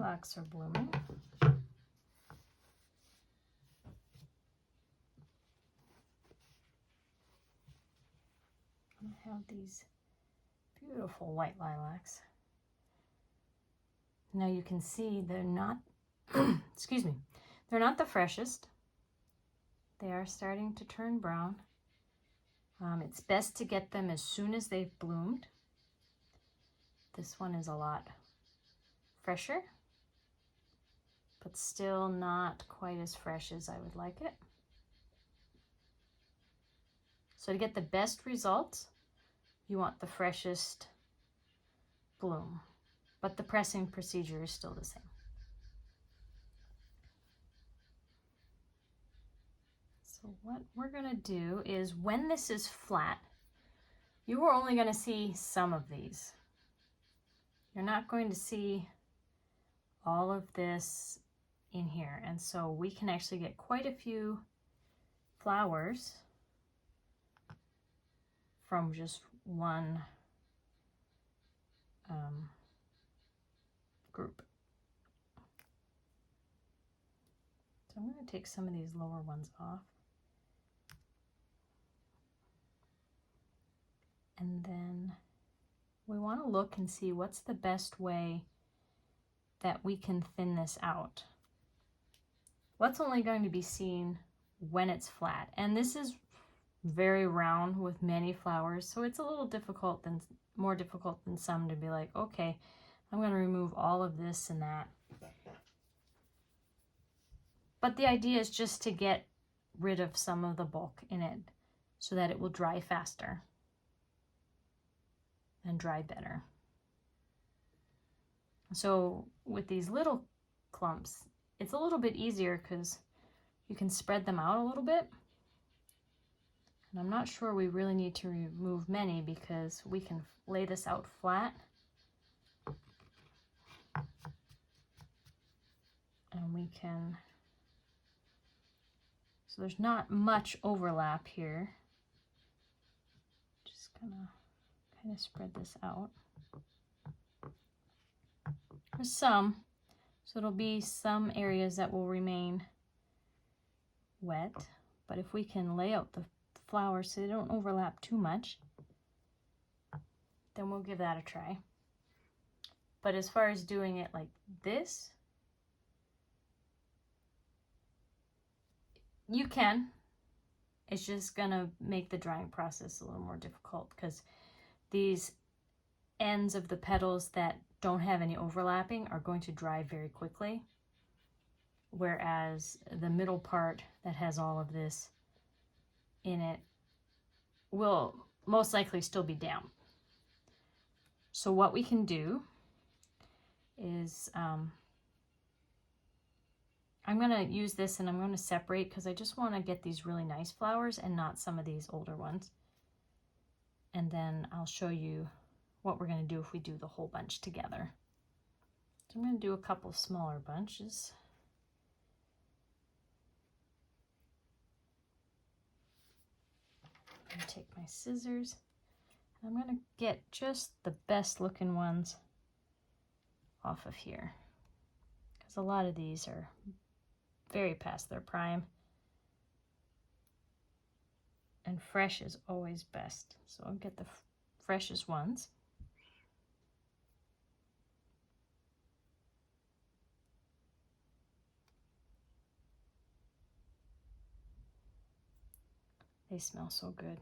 lilacs are blooming. I have these beautiful white lilacs. Now you can see they're not, excuse me, they're not the freshest. They are starting to turn brown. It's best to get them as soon as they've bloomed. This one is a lot fresher, but still not quite as fresh as I would like it. So to get the best results, you want the freshest bloom, but the pressing procedure is still the same. So what we're gonna do is, when this is flat, you are only gonna see some of these. You're not going to see all of this in here. And so we can actually get quite a few flowers from just one group. So I'm going to take some of these lower ones off. And then we want to look and see what's the best way that we can thin this out. What's only going to be seen when it's flat. And this is very round with many flowers, so it's a little difficult, more difficult than some, to be like, okay, I'm going to remove all of this and that. But the idea is just to get rid of some of the bulk in it so that it will dry faster and dry better. So with these little clumps, it's a little bit easier because you can spread them out a little bit. And I'm not sure we really need to remove many because we can lay this out flat. And we can, so there's not much overlap here. Just gonna kind of spread this out. There's some, so it'll be some areas that will remain wet, but if we can lay out the flowers so they don't overlap too much, then we'll give that a try. But as far as doing it like this, you can. It's just gonna make the drying process a little more difficult because these ends of the petals that don't have any overlapping are going to dry very quickly, whereas the middle part that has all of this in it will most likely still be damp. So what we can do is I'm going to use this and I'm going to separate because I just want to get these really nice flowers and not some of these older ones. And then I'll show you what we're going to do if we do the whole bunch together. So I'm going to do a couple smaller bunches. I'm going to take my scissors and I'm going to get just the best looking ones off of here because a lot of these are very past their prime, and fresh is always best. So I'll get the freshest ones. They smell so good.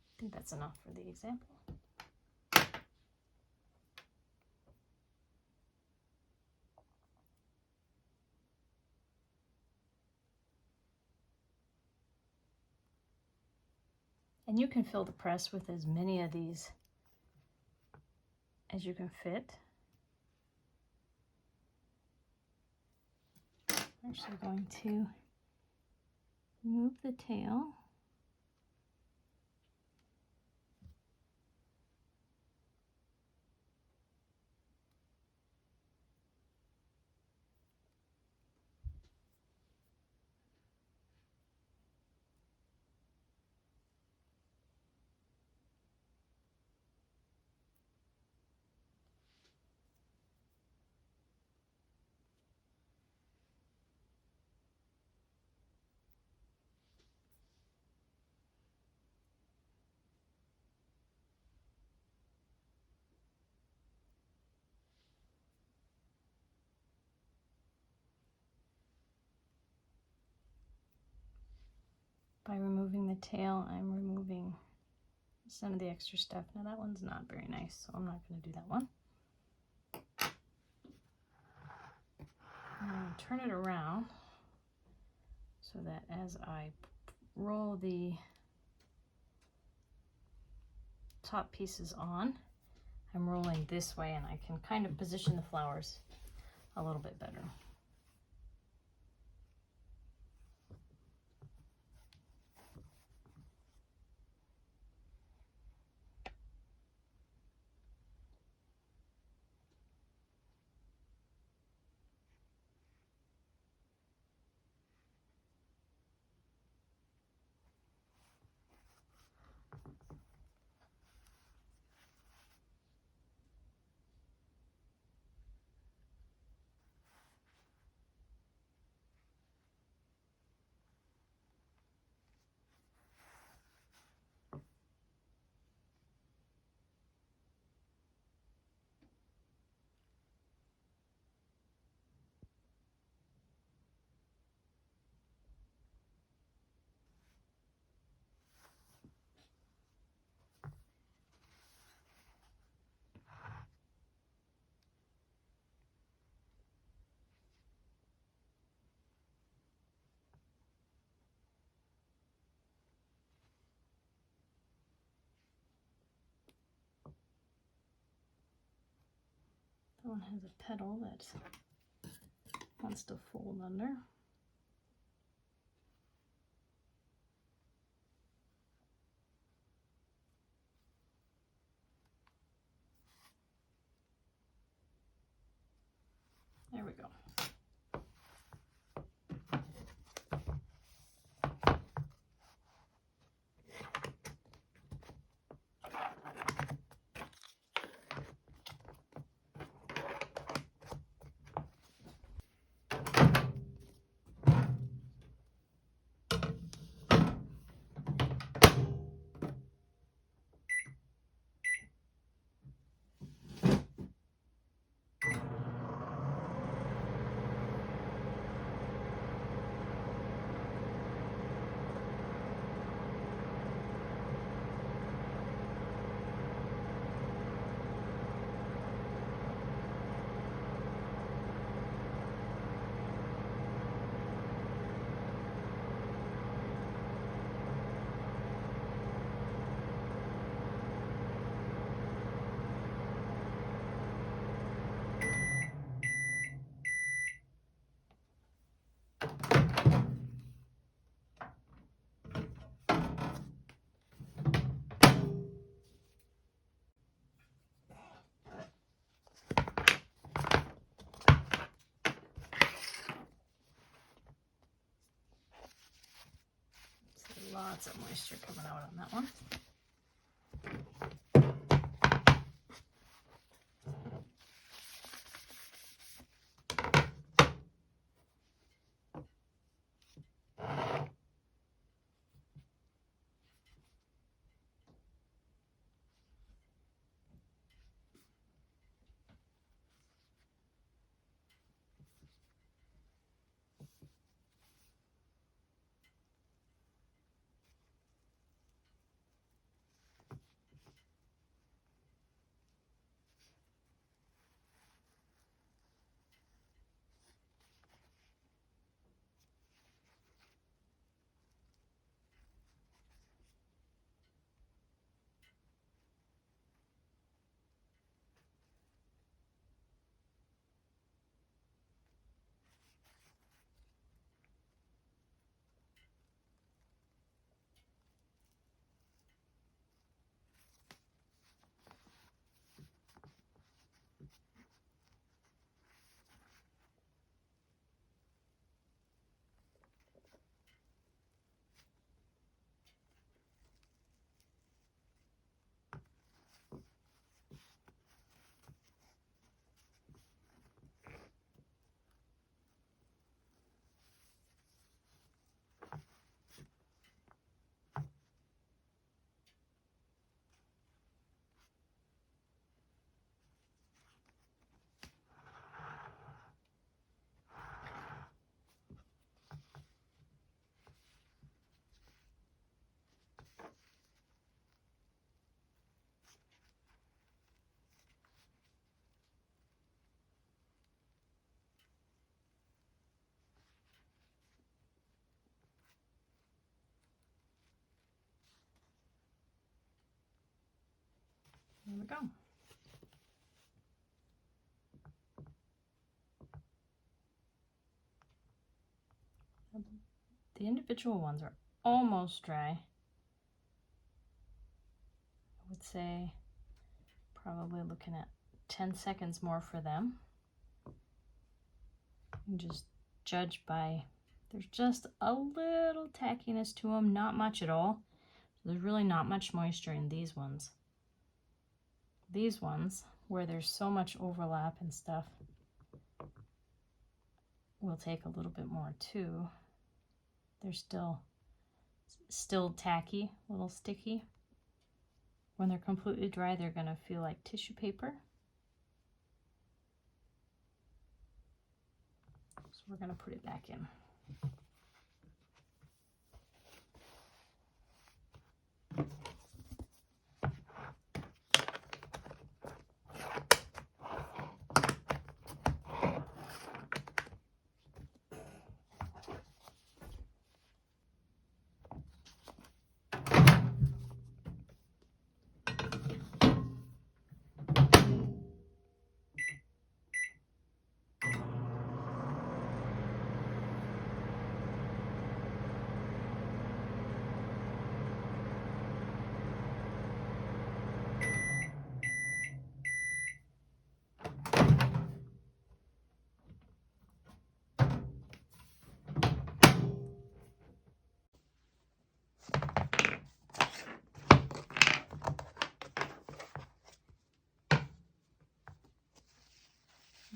I think that's enough for the example. And you can fill the press with as many of these as you can fit. I'm actually going to remove the tail. By removing the tail, I'm removing some of the extra stuff. Now that one's not very nice, so I'm not going to do that one. And turn it around so that as I roll the top pieces on, I'm rolling this way and I can kind of position the flowers a little bit better. That one has a petal that wants to fold under. There we go. Lots of moisture coming out on that one. we go. The individual ones are almost dry. I would say probably looking at 10 seconds more for them. And just judge by, there's just a little tackiness to them, not much at all. There's really not much moisture in these ones. These ones, where there's so much overlap and stuff, will take a little bit more too. They're still tacky, a little sticky. When they're completely dry, they're gonna feel like tissue paper. So we're gonna put it back in.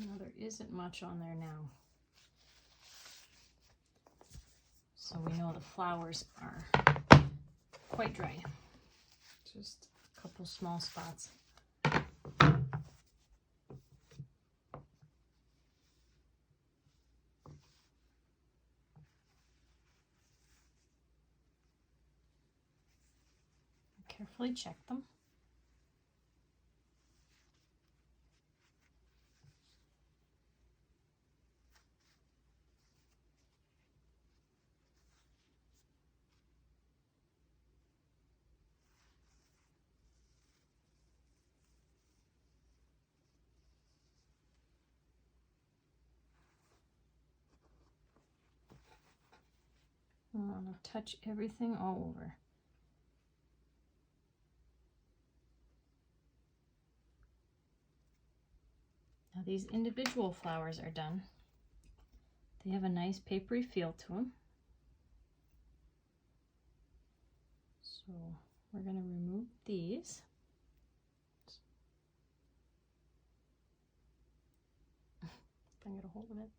No, there isn't much on there now. So we know the flowers are quite dry. Just a couple small spots. Carefully check them. I want to touch everything all over. Now these individual flowers are done. They have a nice papery feel to them. So we're going to remove these. If I can get a hold of it.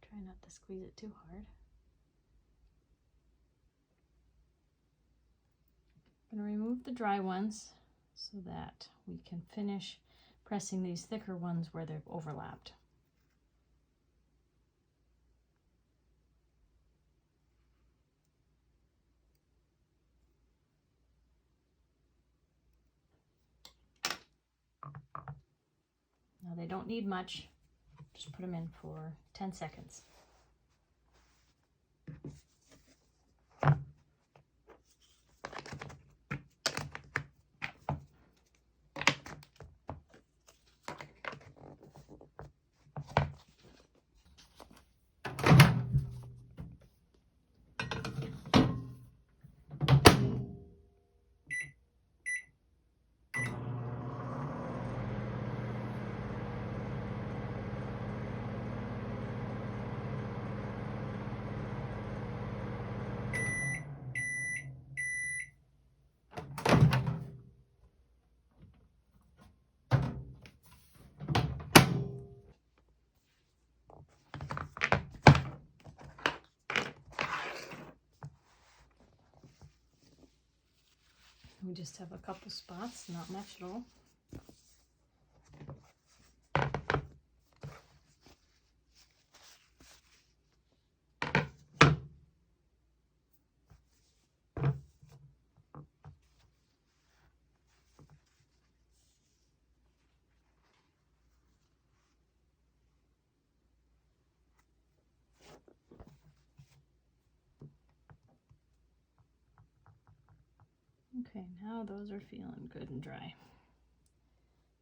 Try not to squeeze it too hard. I'm going to remove the dry ones so that we can finish pressing these thicker ones where they've overlapped. Now they don't need much, just put them in for 10 seconds. We just have a couple spots, not much at all. Okay, now those are feeling good and dry.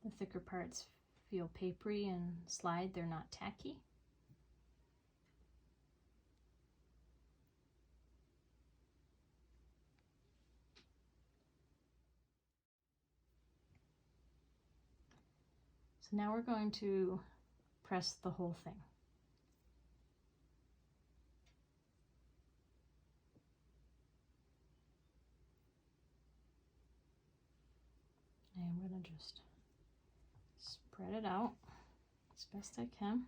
The thicker parts feel papery and slide, they're not tacky. So now we're going to press the whole thing. And I'm going to just spread it out as best I can.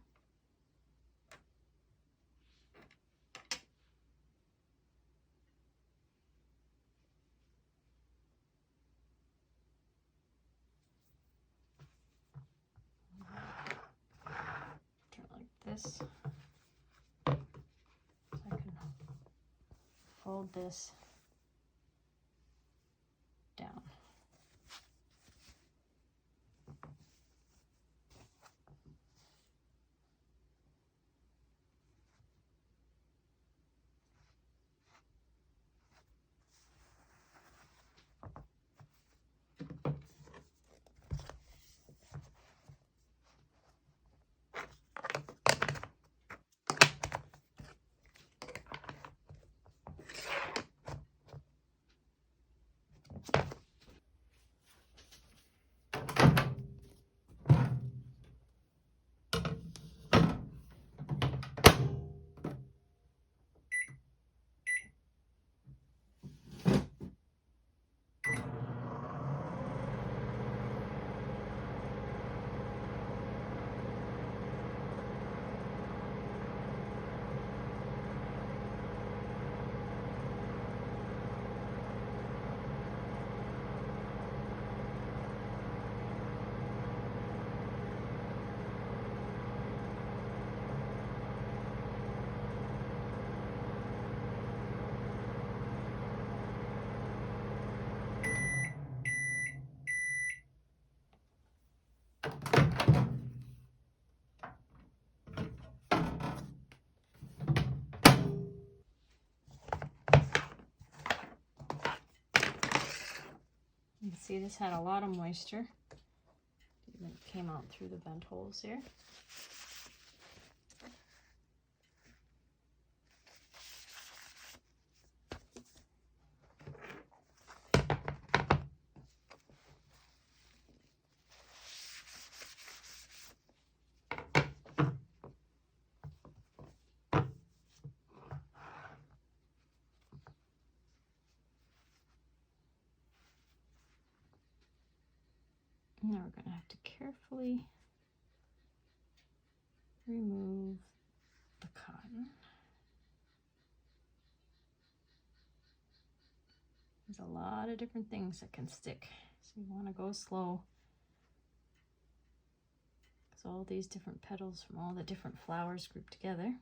Turn it like this. So I can fold this down. You can see this had a lot of moisture. It came out through the vent holes here. Now we're going to have to carefully remove the cotton. There's a lot of different things that can stick, so you want to go slow. Because all these different petals from all the different flowers grouped together.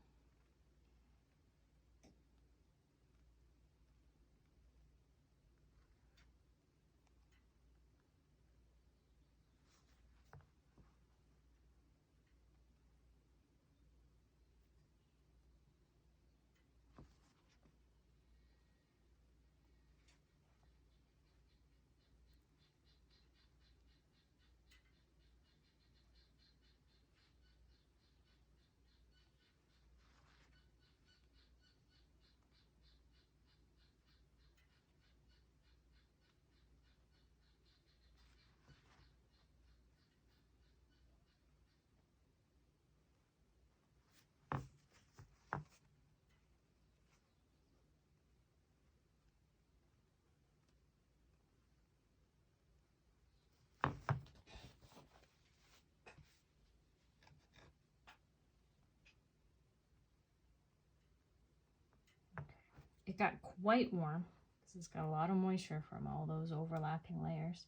It got quite warm because it's got a lot of moisture from all those overlapping layers.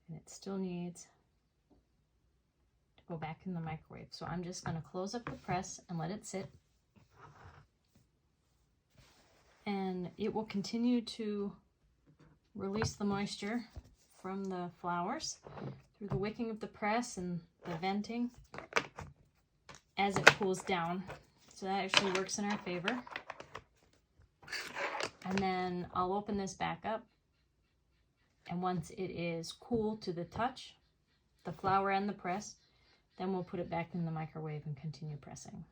And it still needs to go back in the microwave. So I'm just going to close up the press and let it sit. And it will continue to release the moisture from the flowers through the wicking of the press and the venting as it cools down. So that actually works in our favor. And then I'll open this back up And once it is cool to the touch, the flower and the press, then we'll put it back in the microwave and continue pressing.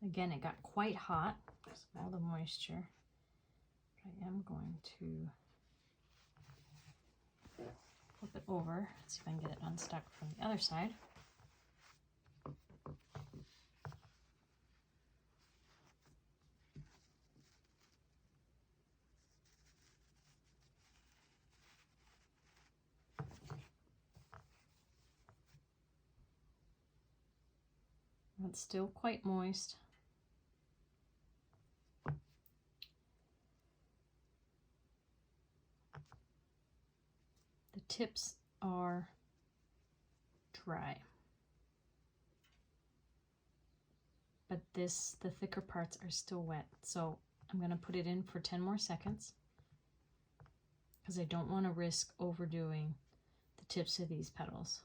Again, it got quite hot because of all the moisture. I am going to flip it over, see if I can get it unstuck from the other side. It's still quite moist. The tips are dry, but the thicker parts are still wet. So I'm going to put it in for 10 more seconds because I don't want to risk overdoing the tips of these petals.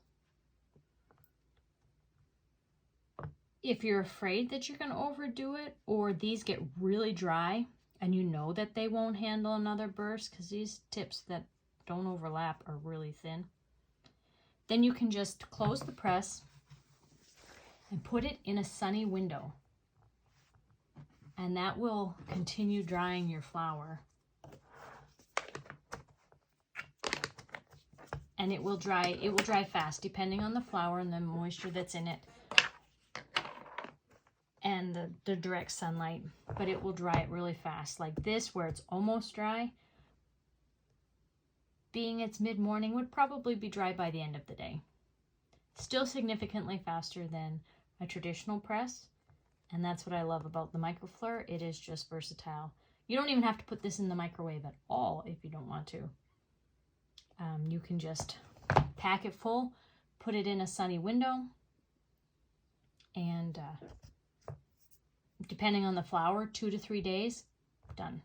If you're afraid that you're going to overdo it, or these get really dry and you know that they won't handle another burst because these tips that don't overlap are really thin, then you can just close the press and put it in a sunny window, and that will continue drying your flower. And it will dry fast depending on the flower and the moisture that's in it and the direct sunlight, but it will dry it really fast. Like this, where it's almost dry, being it's mid-morning, would probably be dry by the end of the day. Still significantly faster than a traditional press, and that's what I love about the Microfleur. It is just versatile. You don't even have to put this in the microwave at all if you don't want to. You can just pack it full, put it in a sunny window, and depending on the flower, 2 to 3 days, done.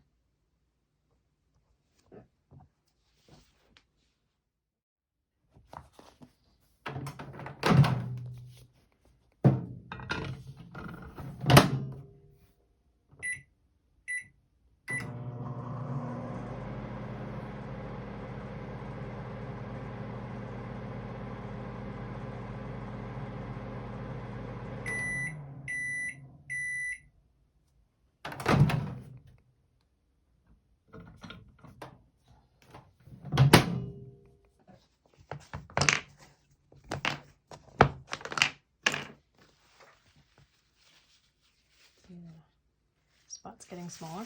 Spot's getting smaller.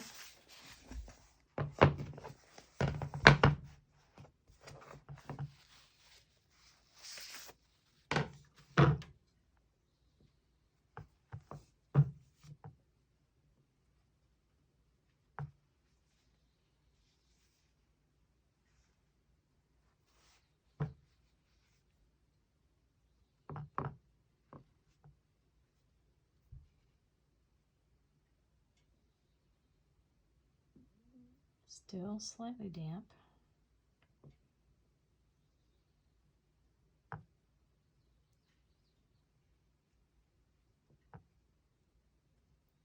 Still slightly damp.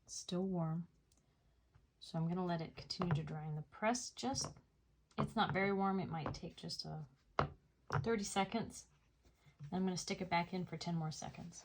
Still warm. So I'm going to let it continue to dry in the press. Just it's not very warm. It might take just 30 seconds. I'm going to stick it back in for 10 more seconds.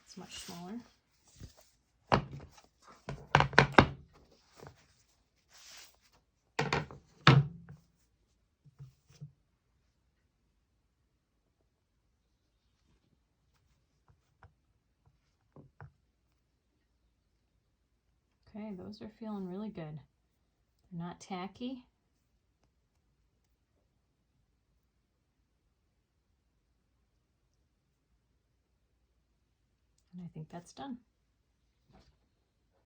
It's much smaller. Okay, those are feeling really good. They're not tacky. And I think that's done.